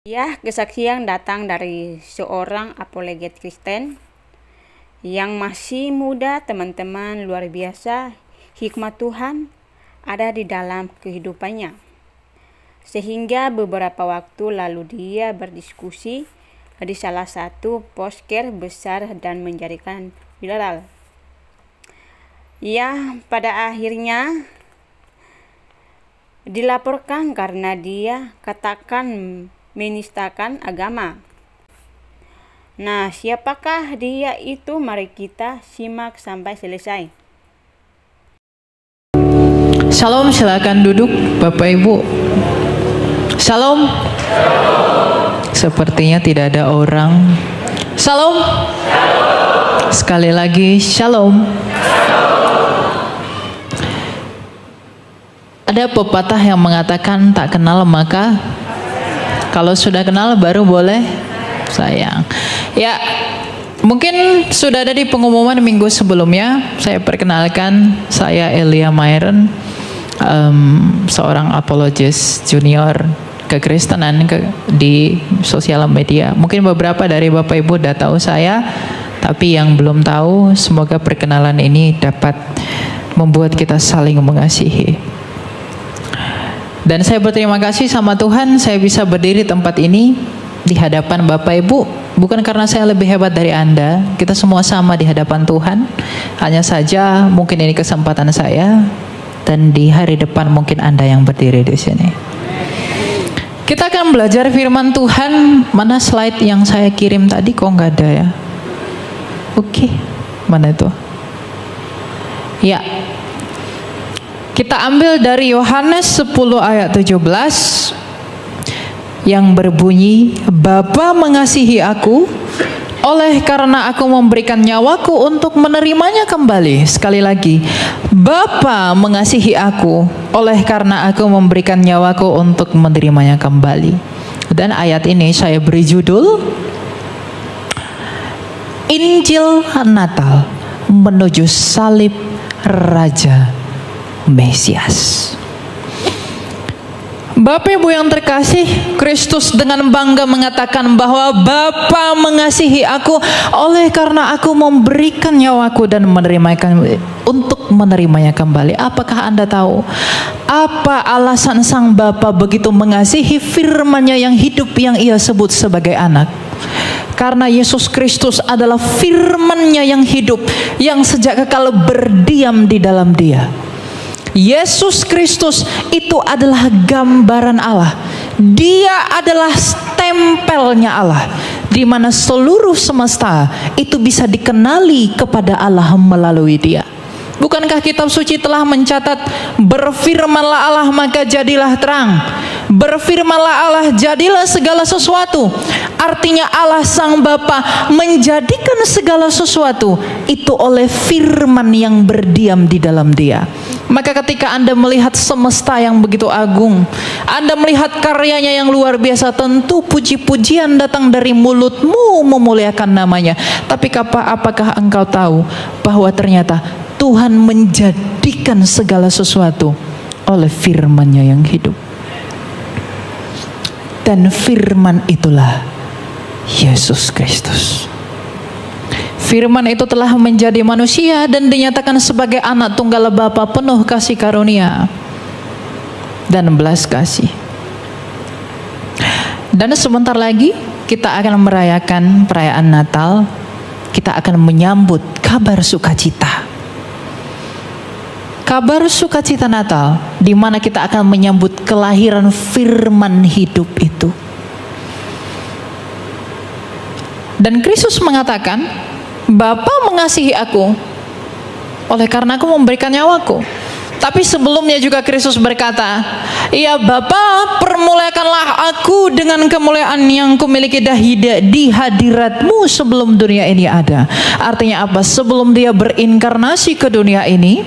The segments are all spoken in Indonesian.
Ya, kesaksian datang dari seorang apologet Kristen yang masih muda, teman-teman. Luar biasa hikmat Tuhan ada di dalam kehidupannya. Sehingga beberapa waktu lalu dia berdiskusi di salah satu podcast besar dan menjadikan viral. Ya, pada akhirnya dilaporkan karena dia katakan menistakan agama. Nah, siapakah dia itu? Mari kita simak sampai selesai. Shalom, silakan duduk Bapak Ibu. Shalom. Sepertinya tidak ada orang. Shalom. Sekali lagi shalom. Ada pepatah yang mengatakan tak kenal maka kalau sudah kenal baru boleh sayang. Ya, mungkin sudah ada di pengumuman minggu sebelumnya. Saya perkenalkan, saya Elia Myron, seorang apologis junior kekristenan di sosial media. Mungkin beberapa dari Bapak Ibu udah tahu saya, tapi yang belum tahu, semoga perkenalan ini dapat membuat kita saling mengasihi. Dan saya berterima kasih sama Tuhan saya bisa berdiri tempat ini di hadapan Bapak Ibu. Bukan karena saya lebih hebat dari Anda. Kita semua sama di hadapan Tuhan. Hanya saja mungkin ini kesempatan saya. Dan di hari depan mungkin Anda yang berdiri di sini. Kita akan belajar firman Tuhan. Mana slide yang saya kirim tadi? Kok nggak ada ya? Oke. Mana itu? Ya. Kita ambil dari Yohanes 10 ayat 17 yang berbunyi, Bapa mengasihi aku oleh karena aku memberikan nyawaku untuk menerimanya kembali. Sekali lagi, Bapa mengasihi aku oleh karena aku memberikan nyawaku untuk menerimanya kembali. Dan ayat ini saya beri judul Injil Natal menuju salib Raja Mesias. Bapak Ibu yang terkasih, Kristus dengan bangga mengatakan bahwa Bapa mengasihi aku oleh karena aku memberikan nyawaku dan untuk menerimanya kembali. Apakah Anda tahu apa alasan Sang Bapa begitu mengasihi firman-Nya yang hidup yang Ia sebut sebagai anak? Karena Yesus Kristus adalah firman-Nya yang hidup yang sejak kekal berdiam di dalam Dia. Yesus Kristus itu adalah gambaran Allah. Dia adalah stempelnya Allah, di mana seluruh semesta itu bisa dikenali kepada Allah melalui Dia. Bukankah kitab suci telah mencatat, berfirmanlah Allah maka jadilah terang, berfirmanlah Allah jadilah segala sesuatu. Artinya Allah Sang Bapa menjadikan segala sesuatu itu oleh firman yang berdiam di dalam Dia. Maka ketika Anda melihat semesta yang begitu agung, Anda melihat karyanya yang luar biasa, tentu puji-pujian datang dari mulutmu memuliakan namanya. Tapi apakah engkau tahu bahwa ternyata Tuhan menjadikan segala sesuatu oleh firman-Nya yang hidup. Dan firman itulah Yesus Kristus. Firman itu telah menjadi manusia dan dinyatakan sebagai anak tunggal Bapa penuh kasih karunia dan belas kasih. Dan sebentar lagi kita akan merayakan perayaan Natal. Kita akan menyambut kabar sukacita. Kabar sukacita Natal, di mana kita akan menyambut kelahiran firman hidup itu. Dan Kristus mengatakan, Bapa mengasihi aku oleh karena aku memberikan nyawaku. Tapi sebelumnya juga Kristus berkata, ya Bapa, permuliakanlah aku dengan kemuliaan yang kumiliki di hadiratmu sebelum dunia ini ada. Artinya apa? Sebelum Dia berinkarnasi ke dunia ini,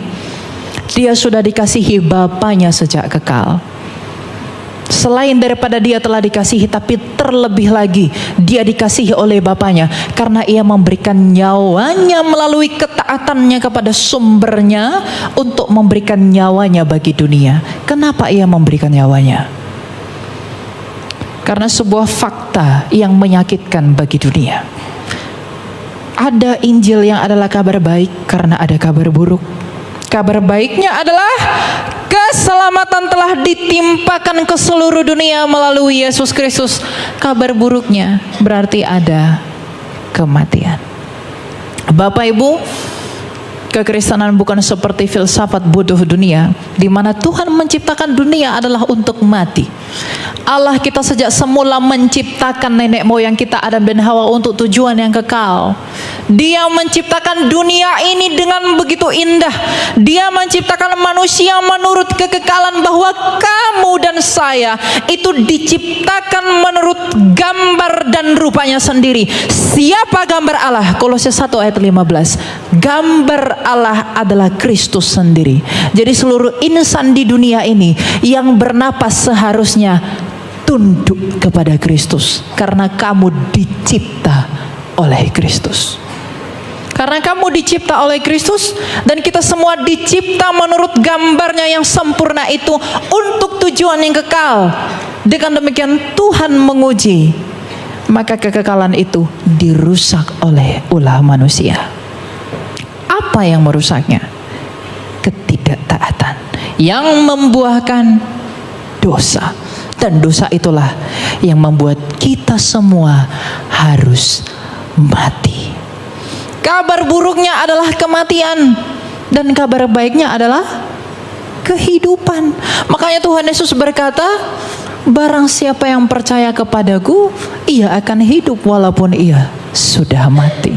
Dia sudah dikasihi Bapanya sejak kekal. Selain daripada Dia telah dikasihi, tapi terlebih lagi Dia dikasihi oleh Bapanya karena Ia memberikan nyawanya melalui ketaatannya kepada sumbernya untuk memberikan nyawanya bagi dunia. Kenapa Ia memberikan nyawanya? Karena sebuah fakta yang menyakitkan bagi dunia. Ada Injil yang adalah kabar baik karena ada kabar buruk. Kabar baiknya adalah keselamatan telah ditimpakan ke seluruh dunia melalui Yesus Kristus. Kabar buruknya berarti ada kematian. Bapak Ibu, kekristenan bukan seperti filsafat bodoh dunia, di mana Tuhan menciptakan dunia adalah untuk mati. Allah kita sejak semula menciptakan nenek moyang kita Adam dan Hawa untuk tujuan yang kekal. Dia menciptakan dunia ini dengan begitu indah. Dia menciptakan manusia menurut kekekalan, bahwa kamu dan saya itu diciptakan menurut gambar dan rupanya sendiri. Siapa gambar Allah? Kolose 1 ayat 15. Gambar Allah adalah Kristus sendiri. Jadi seluruh insan di dunia ini yang bernapas seharusnya tunduk kepada Kristus, karena kamu dicipta oleh Kristus. Karena kamu dicipta oleh Kristus, dan kita semua dicipta menurut gambarnya yang sempurna itu untuk tujuan yang kekal. Dengan demikian Tuhan menguji, maka kekekalan itu dirusak oleh ulah manusia. Apa yang merusaknya? Ketidaktaatan yang membuahkan dosa. Dan dosa itulah yang membuat kita semua harus mati. Kabar buruknya adalah kematian, dan kabar baiknya adalah kehidupan. Makanya Tuhan Yesus berkata, barang siapa yang percaya kepadaku, ia akan hidup walaupun ia sudah mati.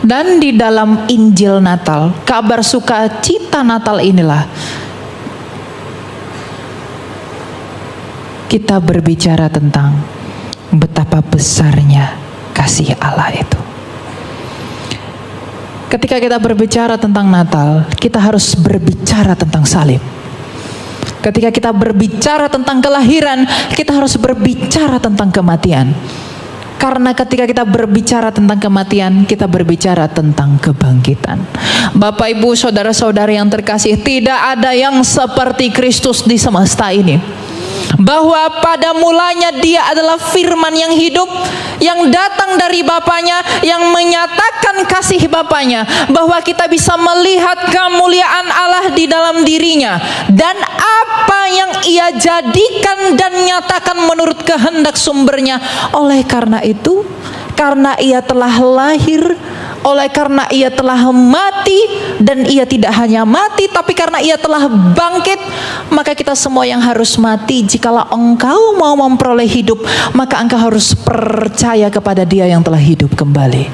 Dan di dalam Injil Natal, kabar sukacita Natal inilah kita berbicara tentang betapa besarnya kasih Allah itu. Ketika kita berbicara tentang Natal, kita harus berbicara tentang salib. Ketika kita berbicara tentang kelahiran, kita harus berbicara tentang kematian. Karena ketika kita berbicara tentang kematian, kita berbicara tentang kebangkitan. Bapak, Ibu, saudara-saudari yang terkasih, tidak ada yang seperti Kristus di semesta ini. Bahwa pada mulanya dia adalah firman yang hidup, yang datang dari Bapanya, yang menyatakan kasih Bapanya, bahwa kita bisa melihat kemuliaan Allah di dalam dirinya, dan apa yang ia jadikan dan nyatakan menurut kehendak sumbernya. Oleh karena itu, karena ia telah lahir, oleh karena ia telah mati, dan ia tidak hanya mati, tapi karena ia telah bangkit, maka kita semua yang harus mati. Jikalau engkau mau memperoleh hidup, maka engkau harus percaya kepada dia yang telah hidup kembali.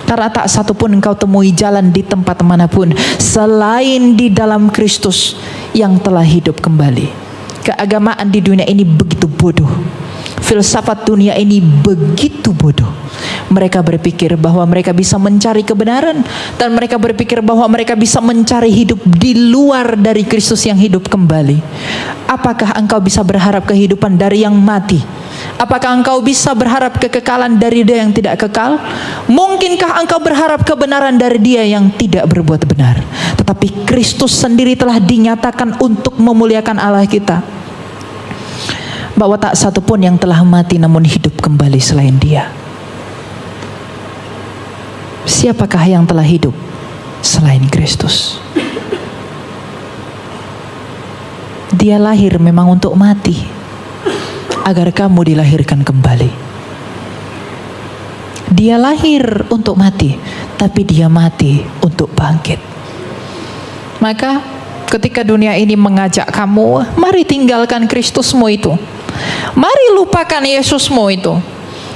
Karena tak satu pun engkau temui jalan di tempat manapun selain di dalam Kristus yang telah hidup kembali. Keagamaan di dunia ini begitu bodoh. Filsafat dunia ini begitu bodoh. Mereka berpikir bahwa mereka bisa mencari kebenaran, dan mereka berpikir bahwa mereka bisa mencari hidup di luar dari Kristus yang hidup kembali. Apakah engkau bisa berharap kehidupan dari yang mati? Apakah engkau bisa berharap kekekalan dari dia yang tidak kekal? Mungkinkah engkau berharap kebenaran dari dia yang tidak berbuat benar? Tetapi Kristus sendiri telah dinyatakan untuk memuliakan Allah kita, bahwa tak satu pun yang telah mati namun hidup kembali selain dia. Siapakah yang telah hidup selain Kristus? Dia lahir memang untuk mati, agar kamu dilahirkan kembali. Dia lahir untuk mati, tapi dia mati untuk bangkit. Maka ketika dunia ini mengajak kamu, mari tinggalkan Kristusmu itu, mari lupakan Yesusmu itu,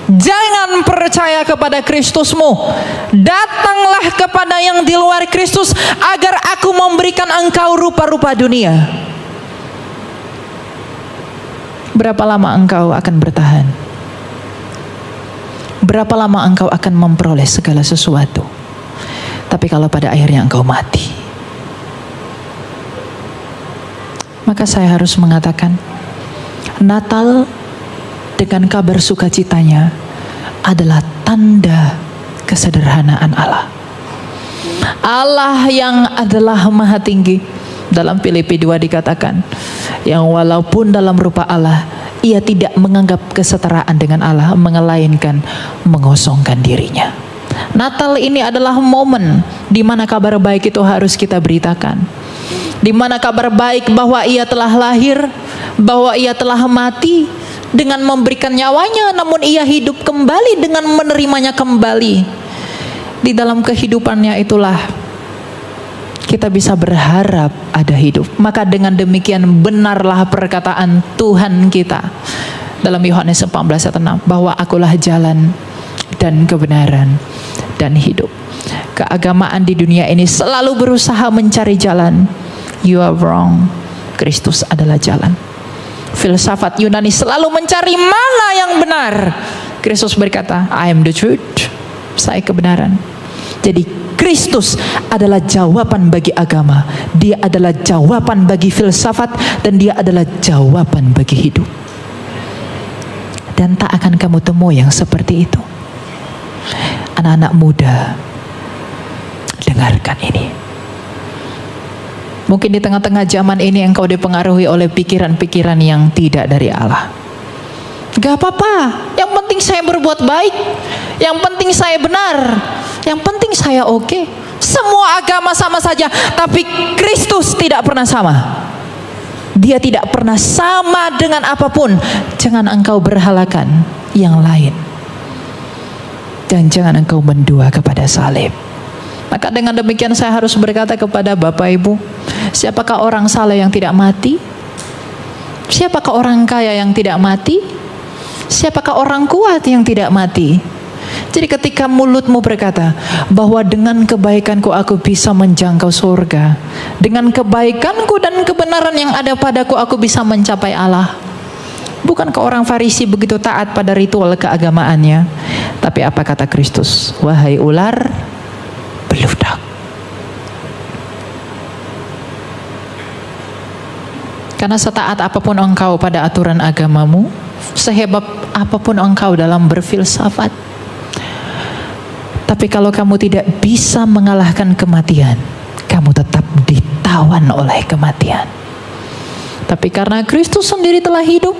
jangan percaya kepada Kristusmu, datanglah kepada yang di luar Kristus, agar aku memberikan engkau rupa-rupa dunia. Berapa lama engkau akan bertahan? Berapa lama engkau akan memperoleh segala sesuatu? Tapi kalau pada akhirnya engkau mati, maka saya harus mengatakan, Natal dengan kabar sukacitanya adalah tanda kesederhanaan Allah. Allah yang adalah Maha Tinggi. Dalam Filipi 2 dikatakan, yang walaupun dalam rupa Allah, ia tidak menganggap kesetaraan dengan Allah, melainkan mengosongkan dirinya. Natal ini adalah momen di mana kabar baik itu harus kita beritakan. Di mana kabar baik bahwa ia telah lahir, bahwa ia telah mati dengan memberikan nyawanya, namun ia hidup kembali dengan menerimanya kembali. Di dalam kehidupannya itulah kita bisa berharap ada hidup. Maka dengan demikian benarlah perkataan Tuhan kita dalam Yohanes 14 ayat 6, bahwa akulah jalan dan kebenaran dan hidup. Keagamaan di dunia ini selalu berusaha mencari jalan. You are wrong. Kristus adalah jalan. Filsafat Yunani selalu mencari mana yang benar. Kristus berkata, I am the truth. Saya kebenaran. Jadi Kristus adalah jawaban bagi agama. Dia adalah jawaban bagi filsafat, dan dia adalah jawaban bagi hidup. Dan tak akan kamu temui yang seperti itu. Anak-anak muda, dengarkan ini. Mungkin di tengah-tengah zaman ini engkau dipengaruhi oleh pikiran-pikiran yang tidak dari Allah. Gak apa-apa, yang penting saya berbuat baik, yang penting saya benar, yang penting saya oke. Semua agama sama saja, tapi Kristus tidak pernah sama. Dia tidak pernah sama dengan apapun. Jangan engkau berhalakan yang lain, dan jangan engkau mendua kepada salib. Maka dengan demikian saya harus berkata kepada Bapak Ibu, siapakah orang saleh yang tidak mati? Siapakah orang kaya yang tidak mati? Siapakah orang kuat yang tidak mati? Jadi ketika mulutmu berkata bahwa dengan kebaikanku aku bisa menjangkau surga, dengan kebaikanku dan kebenaran yang ada padaku aku bisa mencapai Allah. Bukankah orang Farisi begitu taat pada ritual keagamaannya? Tapi apa kata Kristus? Wahai ular beludak. Karena setaat apapun engkau pada aturan agamamu, sehebat apapun engkau dalam berfilsafat, tapi kalau kamu tidak bisa mengalahkan kematian, kamu tetap ditawan oleh kematian. Tapi karena Kristus sendiri telah hidup,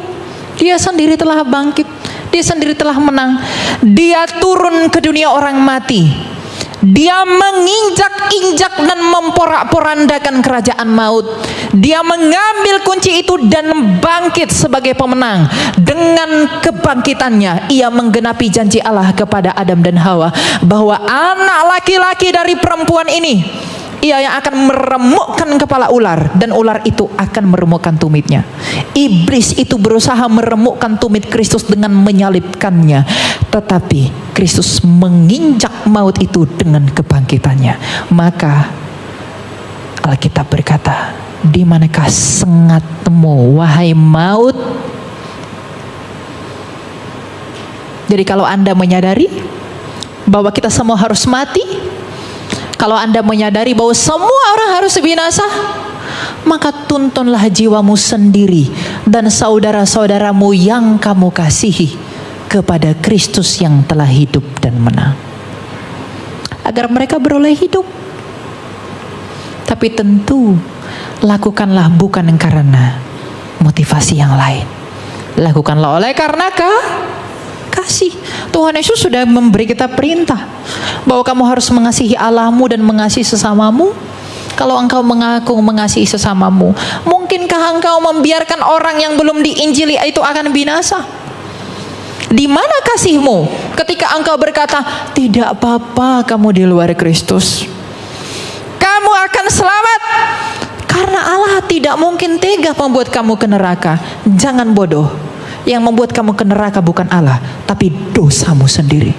dia sendiri telah bangkit, dia sendiri telah menang, dia turun ke dunia orang mati. Dia menginjak-injak dan memporak-porandakan kerajaan maut. Dia mengambil kunci itu dan bangkit sebagai pemenang. Dengan kebangkitannya, ia menggenapi janji Allah kepada Adam dan Hawa, bahwa anak laki-laki dari perempuan ini, ia yang akan meremukkan kepala ular, dan ular itu akan meremukkan tumitnya. Iblis itu berusaha meremukkan tumit Kristus dengan menyalibkannya, tetapi Kristus menginjak maut itu dengan kebangkitannya. Maka Alkitab berkata, di manakah sengatmu, wahai maut? Jadi kalau Anda menyadari bahwa kita semua harus mati, kalau Anda menyadari bahwa semua orang harus binasa, maka tuntunlah jiwamu sendiri dan saudara-saudaramu yang kamu kasihi kepada Kristus yang telah hidup dan menang, agar mereka beroleh hidup. Tapi tentu lakukanlah bukan karena motivasi yang lain. Lakukanlah oleh karena kasih. Tuhan Yesus sudah memberi kita perintah bahwa kamu harus mengasihi Allahmu dan mengasihi sesamamu. Kalau engkau mengaku mengasihi sesamamu, mungkinkah engkau membiarkan orang yang belum diinjili itu akan binasa? Di mana kasihmu ketika engkau berkata, tidak apa-apa kamu di luar Kristus, kamu akan selamat, karena Allah tidak mungkin tega membuat kamu ke neraka. Jangan bodoh. Yang membuat kamu ke neraka bukan Allah, tapi dosamu sendiri.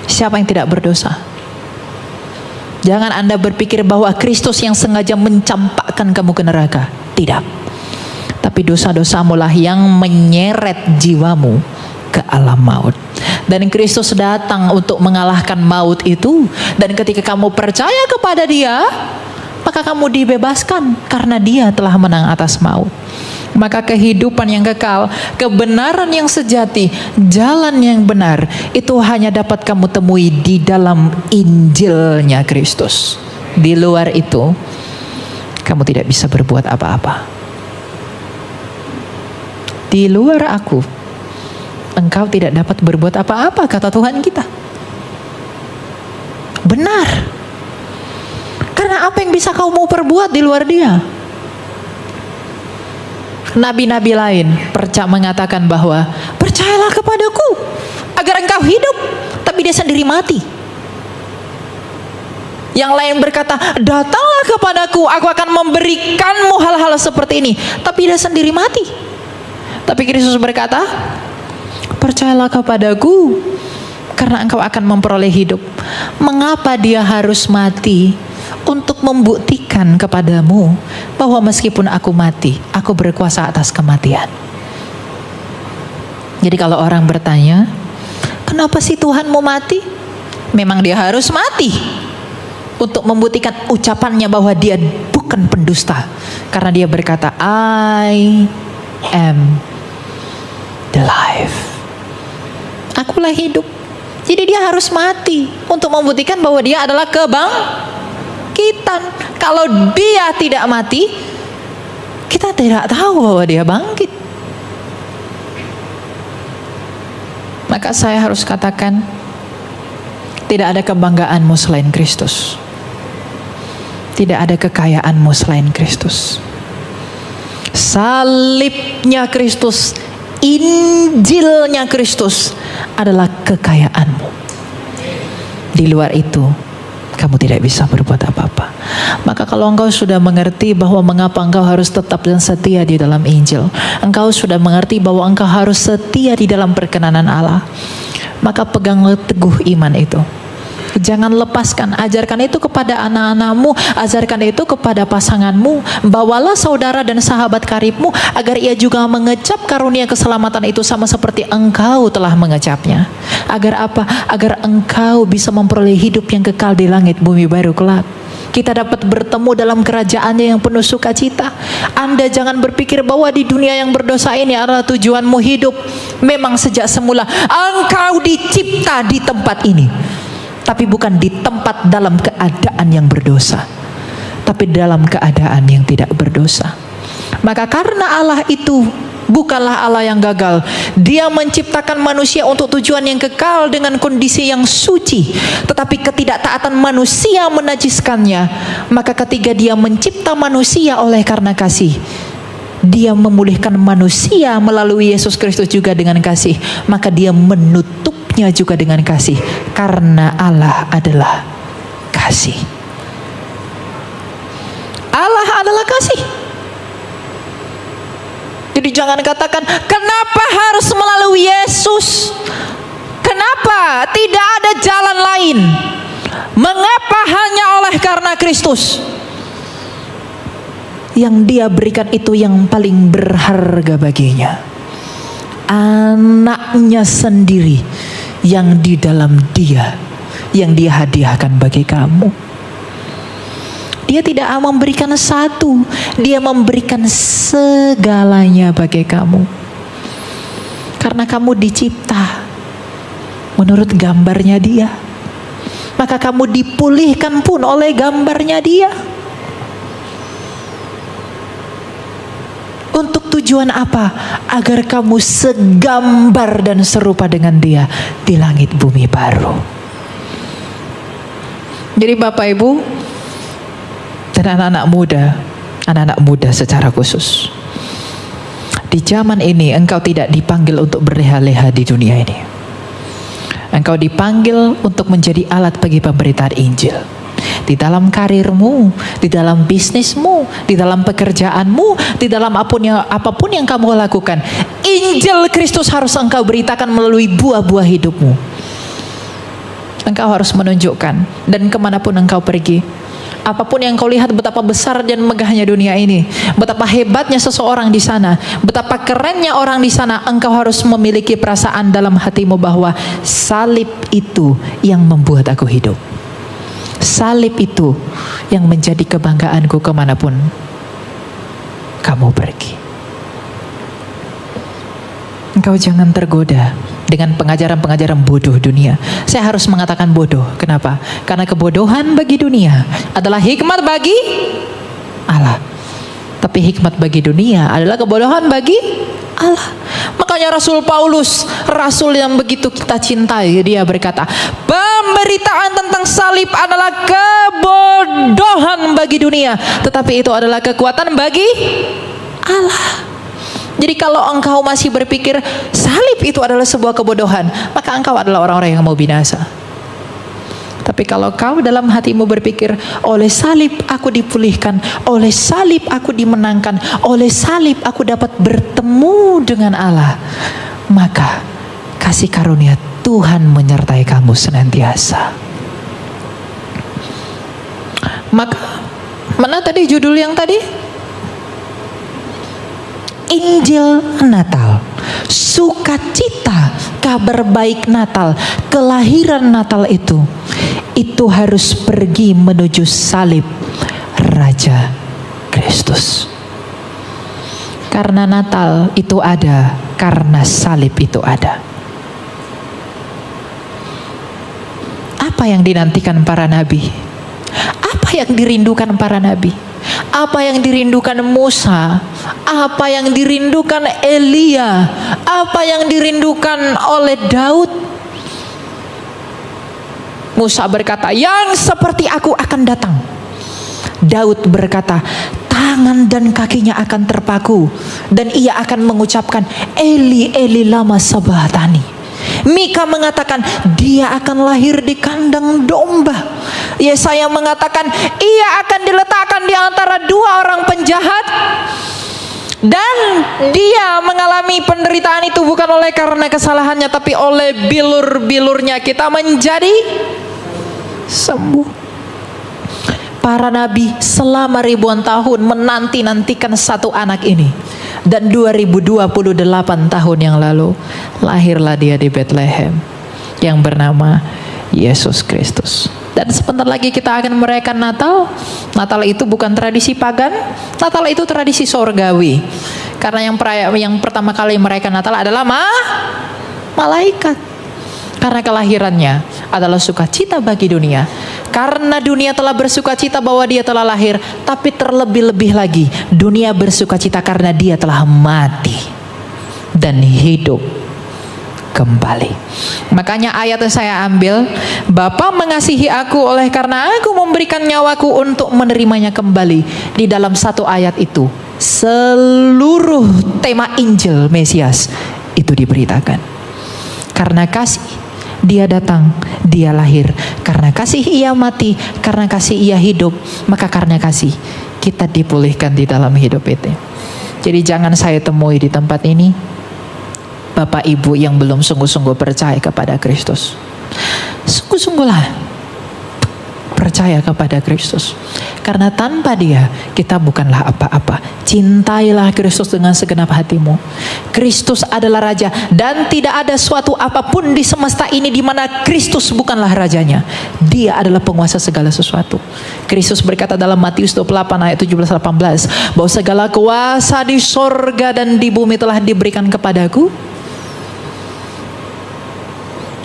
Siapa yang tidak berdosa? Jangan Anda berpikir bahwa Kristus yang sengaja mencampakkan kamu ke neraka. Tidak. Tapi dosa-dosamu lah yang menyeret jiwamu ke alam maut. Dan Kristus datang untuk mengalahkan maut itu. Dan ketika kamu percaya kepada Dia, maka kamu dibebaskan karena Dia telah menang atas maut. Maka kehidupan yang kekal, kebenaran yang sejati, jalan yang benar, itu hanya dapat kamu temui di dalam Injilnya Kristus. Di luar itu, kamu tidak bisa berbuat apa-apa. di luar aku, engkau tidak dapat berbuat apa-apa, kata Tuhan kita. Benar. Karena apa yang bisa kau mau perbuat di luar Dia? Nabi-nabi lain mengatakan bahwa percayalah kepadaku agar engkau hidup, tapi dia sendiri mati. Yang lain berkata, datanglah kepadaku, aku akan memberikanmu hal-hal seperti ini, tapi dia sendiri mati. Tapi Kristus berkata, percayalah kepadaku karena engkau akan memperoleh hidup. Mengapa dia harus mati? Untuk membuktikan kepadamu bahwa meskipun aku mati, aku berkuasa atas kematian. Jadi kalau orang bertanya, kenapa sih Tuhan mau mati? Memang dia harus mati untuk membuktikan ucapannya bahwa dia bukan pendusta. Karena dia berkata, I am the life. Akulah hidup. Jadi dia harus mati untuk membuktikan bahwa dia adalah kebangkitan. Kalau dia tidak mati, kita tidak tahu bahwa dia bangkit. Maka saya harus katakan, tidak ada kebanggaanmu selain Kristus. Tidak ada kekayaanmu selain Kristus. Salibnya Kristus, Injilnya Kristus adalah kekayaanmu. Di luar itu, kamu tidak bisa berbuat apa-apa. Maka kalau engkau sudah mengerti bahwa mengapa engkau harus tetap dan setia di dalam Injil, engkau sudah mengerti bahwa engkau harus setia di dalam perkenanan Allah, maka peganglah teguh iman itu. Jangan lepaskan, ajarkan itu kepada anak-anakmu, ajarkan itu kepada pasanganmu. Bawalah saudara dan sahabat karibmu agar ia juga mengecap karunia keselamatan itu sama seperti engkau telah mengecapnya. Agar apa? Agar engkau bisa memperoleh hidup yang kekal di langit bumi baru kelak. Kita dapat bertemu dalam kerajaannya yang penuh sukacita. Anda jangan berpikir bahwa di dunia yang berdosa ini adalah tujuanmu hidup. Memang sejak semula engkau dicipta di tempat ini, tapi bukan di tempat dalam keadaan yang berdosa, tapi dalam keadaan yang tidak berdosa. Maka karena Allah itu bukanlah Allah yang gagal, Dia menciptakan manusia untuk tujuan yang kekal dengan kondisi yang suci, tetapi ketidaktaatan manusia menajiskannya. Maka ketika Dia mencipta manusia oleh karena kasih, Dia memulihkan manusia melalui Yesus Kristus juga dengan kasih. Maka Dia menutupnya juga dengan kasih, karena Allah adalah kasih. Allah adalah kasih. Jadi jangan katakan, kenapa harus melalui Yesus? Kenapa tidak ada jalan lain? Mengapa hanya oleh karena Kristus? Yang Dia berikan itu yang paling berharga baginya, anaknya sendiri yang di dalam Dia, yang Dia hadiahkan bagi kamu. Dia tidak memberikan satu, Dia memberikan segalanya bagi kamu. Karena kamu dicipta menurut gambarnya Dia, maka kamu dipulihkan pun oleh gambarnya Dia. Untuk tujuan apa? Agar kamu segambar dan serupa dengan Dia di langit bumi baru. Jadi Bapak Ibu dan anak-anak muda secara khusus, di zaman ini engkau tidak dipanggil untuk berleha-leha di dunia ini. Engkau dipanggil untuk menjadi alat bagi pemberitaan Injil. Di dalam karirmu, di dalam bisnismu, di dalam pekerjaanmu, di dalam apapun yang kamu lakukan, Injil Kristus harus engkau beritakan melalui buah-buah hidupmu. Engkau harus menunjukkan, dan kemanapun engkau pergi, apapun yang kau lihat betapa besar dan megahnya dunia ini, betapa hebatnya seseorang di sana, betapa kerennya orang di sana, engkau harus memiliki perasaan dalam hatimu bahwa salib itu yang membuat aku hidup. Salib itu yang menjadi kebanggaanku kemanapun kamu pergi. Engkau jangan tergoda dengan pengajaran-pengajaran bodoh dunia. Saya harus mengatakan bodoh. Kenapa? Karena kebodohan bagi dunia adalah hikmat bagi Allah. Tapi hikmat bagi dunia adalah kebodohan bagi Allah. Makanya Rasul Paulus, rasul yang begitu kita cintai, dia berkata, pemberitaan tentang salib adalah kebodohan bagi dunia, tetapi itu adalah kekuatan bagi Allah. Jadi kalau engkau masih berpikir salib itu adalah sebuah kebodohan, maka engkau adalah orang-orang yang mau binasa. Tapi kalau kau dalam hatimu berpikir, oleh salib aku dipulihkan, oleh salib aku dimenangkan, oleh salib aku dapat bertemu dengan Allah, maka kasih karunia Tuhan menyertai kamu senantiasa. Maka mana tadi judul yang tadi? Injil Natal, sukacita, kabar baik Natal, kelahiran Natal itu harus pergi menuju salib Raja Kristus. Karena Natal itu ada, karena salib itu ada. Apa yang dinantikan para nabi? Apa yang dirindukan para nabi? Apa yang dirindukan Musa? Apa yang dirindukan Elia? Apa yang dirindukan oleh Daud? Musa berkata, yang seperti aku akan datang. Daud berkata, tangan dan kakinya akan terpaku, dan ia akan mengucapkan, Eli, Eli lama sabachthani. Mika mengatakan, dia akan lahir di kandang domba. Yesaya mengatakan, ia akan diletakkan di antara dua orang penjahat, dan dia mengalami penderitaan itu bukan oleh karena kesalahannya, tapi oleh bilur-bilurnya kita menjadi sembuh. Para nabi selama ribuan tahun menanti-nantikan satu anak ini, dan 2028 tahun yang lalu lahirlah dia di Bethlehem yang bernama Yesus Kristus. Dan sebentar lagi kita akan merayakan Natal. Natal itu bukan tradisi pagan, Natal itu tradisi sorgawi. Karena yang pertama kali merayakan Natal adalah malaikat. Karena kelahirannya adalah sukacita bagi dunia. Karena dunia telah bersukacita bahwa dia telah lahir, tapi terlebih-lebih lagi dunia bersukacita karena dia telah mati dan hidup kembali. Makanya ayat yang saya ambil, Bapa mengasihi aku oleh karena aku memberikan nyawaku untuk menerimanya kembali. Di dalam satu ayat itu seluruh tema Injil Mesias itu diberitakan. Karena kasih dia datang, dia lahir. Karena kasih ia mati, karena kasih ia hidup. Maka karena kasih kita dipulihkan di dalam hidup itu. Jadi jangan saya temui di tempat ini Bapak Ibu yang belum sungguh-sungguh percaya kepada Kristus. Sungguh-sungguhlah percaya kepada Kristus. Karena tanpa dia kita bukanlah apa-apa. Cintailah Kristus dengan segenap hatimu. Kristus adalah Raja, dan tidak ada suatu apapun di semesta ini di mana Kristus bukanlah rajanya. Dia adalah penguasa segala sesuatu. Kristus berkata dalam Matius 28 ayat 17-18 bahwa segala kuasa di sorga dan di bumi telah diberikan kepadaku.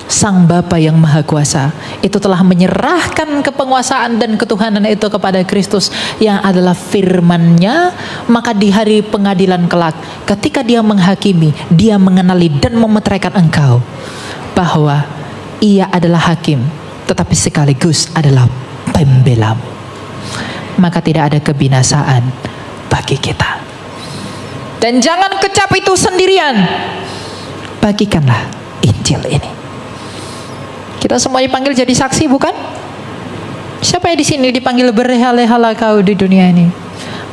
Sang Bapa yang Maha Kuasa itu telah menyerahkan kepenguasaan dan ketuhanan itu kepada Kristus yang adalah firman-Nya. Maka di hari pengadilan kelak, ketika dia menghakimi, dia mengenali dan memeteraikan engkau bahwa ia adalah hakim, tetapi sekaligus adalah pembelamu. Maka tidak ada kebinasaan bagi kita. Dan jangan kecap itu sendirian. Bagikanlah Injil ini. Kita semua dipanggil jadi saksi, bukan? Siapa yang di sini dipanggil berleha-lehalah kau di dunia ini?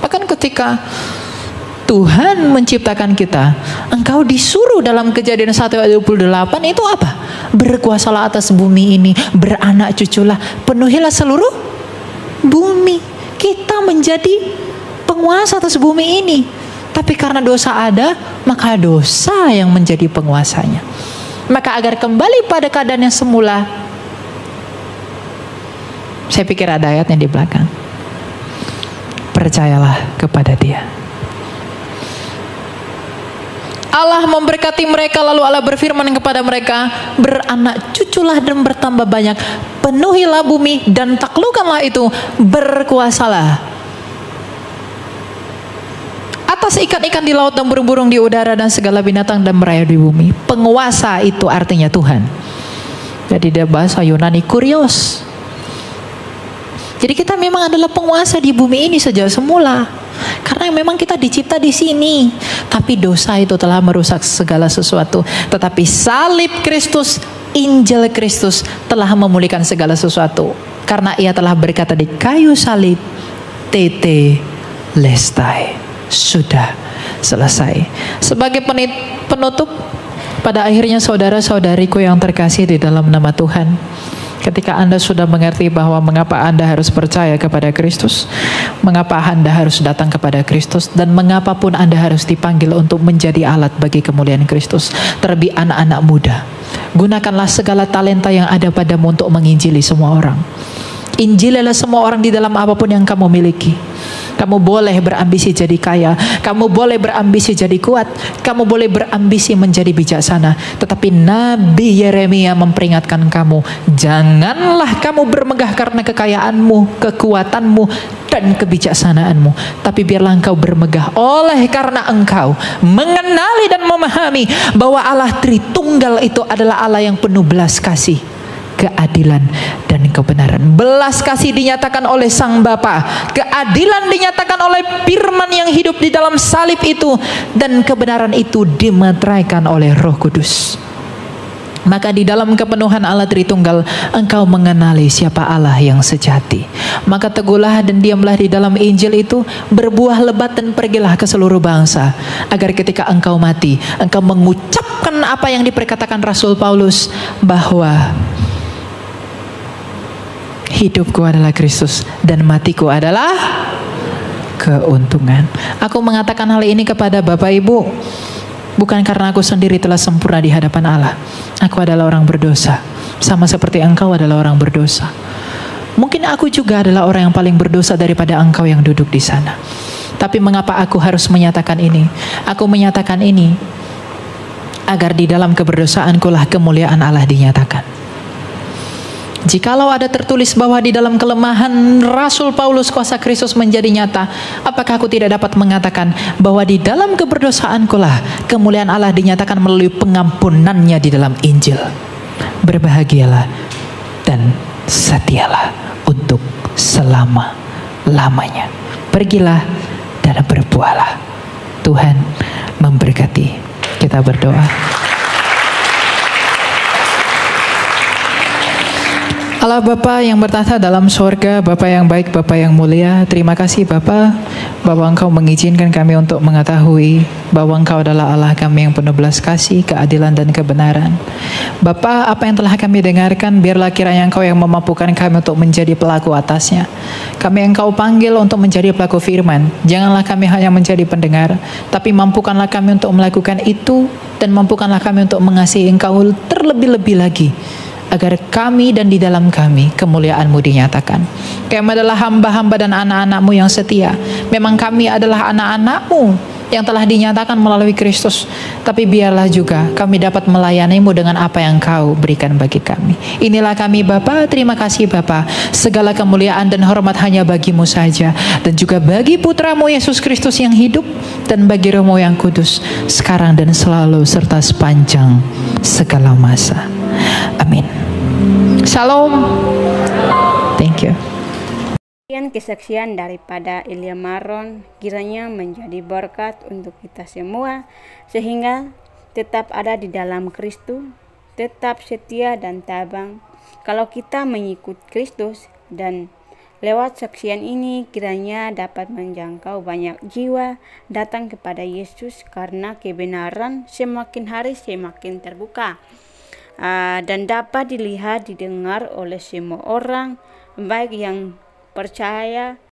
Bahkan ketika Tuhan menciptakan kita, engkau disuruh dalam Kejadian 1 ayat 28 itu apa? Berkuasalah atas bumi ini, beranak cuculah, penuhilah seluruh bumi. Kita menjadi penguasa atas bumi ini. Tapi karena dosa ada, maka dosa yang menjadi penguasanya. Maka agar kembali pada keadaan yang semula, saya pikir ada ayatnya di belakang. Percayalah kepada Dia. Allah memberkati mereka, lalu Allah berfirman kepada mereka, beranak cuculah dan bertambah banyak, penuhilah bumi dan taklukkanlah itu, berkuasalah. atas ikan-ikan di laut dan burung-burung di udara dan segala binatang dan merayap di bumi. Penguasa itu artinya Tuhan. Jadi dia bahasa Yunani kurios. Jadi kita memang adalah penguasa di bumi ini sejak semula. Karena memang kita dicipta di sini. Tapi dosa itu telah merusak segala sesuatu. Tetapi salib Kristus, Injil Kristus telah memulihkan segala sesuatu. Karena ia telah berkata di kayu salib, tete lestai, sudah selesai. Sebagai penutup, pada akhirnya saudara-saudariku yang terkasih di dalam nama Tuhan, ketika Anda sudah mengerti bahwa mengapa Anda harus percaya kepada Kristus, mengapa Anda harus datang kepada Kristus, dan mengapapun Anda harus dipanggil untuk menjadi alat bagi kemuliaan Kristus, terlebih anak-anak muda, gunakanlah segala talenta yang ada padamu untuk menginjili semua orang. Injililah semua orang di dalam apapun yang kamu miliki. Kamu boleh berambisi jadi kaya, kamu boleh berambisi jadi kuat, kamu boleh berambisi menjadi bijaksana. Tetapi Nabi Yeremia memperingatkan kamu, janganlah kamu bermegah karena kekayaanmu, kekuatanmu, dan kebijaksanaanmu. Tapi biarlah engkau bermegah oleh karena engkau mengenali dan memahami bahwa Allah Tritunggal itu adalah Allah yang penuh belas kasih, keadilan dan kebenaran. Belas kasih dinyatakan oleh Sang Bapa, keadilan dinyatakan oleh firman yang hidup di dalam salib itu, dan kebenaran itu dimeteraikan oleh Roh Kudus. Maka di dalam kepenuhan Allah Tritunggal, engkau mengenali siapa Allah yang sejati. Maka teguhlah dan diamlah di dalam Injil itu, berbuah lebat dan pergilah ke seluruh bangsa, agar ketika engkau mati, engkau mengucapkan apa yang diperkatakan Rasul Paulus, bahwa hidupku adalah Kristus dan matiku adalah keuntungan. Aku mengatakan hal ini kepada Bapak Ibu bukan karena aku sendiri telah sempurna di hadapan Allah. Aku adalah orang berdosa, sama seperti engkau adalah orang berdosa. Mungkin aku juga adalah orang yang paling berdosa daripada engkau yang duduk di sana. Tapi mengapa aku harus menyatakan ini? Aku menyatakan ini agar di dalam keberdosaanku lah kemuliaan Allah dinyatakan. Jikalau ada tertulis bahwa di dalam kelemahan Rasul Paulus kuasa Kristus menjadi nyata, apakah aku tidak dapat mengatakan bahwa di dalam keberdosaanku lah kemuliaan Allah dinyatakan melalui pengampunannya di dalam Injil. Berbahagialah dan setialah untuk selama-lamanya. Pergilah dan berbuahlah. Tuhan memberkati. Kita berdoa. Allah Bapa yang bertata dalam sorga, Bapa yang baik, Bapa yang mulia, terima kasih Bapa bahwa Engkau mengizinkan kami untuk mengetahui bahwa Engkau adalah Allah kami yang penuh belas kasih, keadilan dan kebenaran. Bapa, apa yang telah kami dengarkan, biarlah kiranya Engkau yang memampukan kami untuk menjadi pelaku atasnya. Kami Engkau panggil untuk menjadi pelaku firman. Janganlah kami hanya menjadi pendengar, tapi mampukanlah kami untuk melakukan itu, dan mampukanlah kami untuk mengasihi Engkau terlebih-lebih lagi, agar kami dan di dalam kami kemuliaan-Mu dinyatakan. Kami adalah hamba-hamba dan anak-anak-Mu yang setia. Memang kami adalah anak-anak-Mu yang telah dinyatakan melalui Kristus. Tapi biarlah juga kami dapat melayani-Mu dengan apa yang Kau berikan bagi kami. Inilah kami Bapa, terima kasih Bapa. Segala kemuliaan dan hormat hanya bagi-Mu saja, dan juga bagi Putra-Mu Yesus Kristus yang hidup, dan bagi Roh-Mu yang kudus, sekarang dan selalu serta sepanjang segala masa. Amin. Shalom. Thank you. Sekian kesaksian daripada Elia Maron, kiranya menjadi berkat untuk kita semua, sehingga tetap ada di dalam Kristus, tetap setia dan tabang. Kalau kita mengikut Kristus, dan lewat saksian ini kiranya dapat menjangkau banyak jiwa datang kepada Yesus, karena kebenaran semakin hari semakin terbuka. Dan dapat dilihat, didengar oleh semua orang, baik yang percaya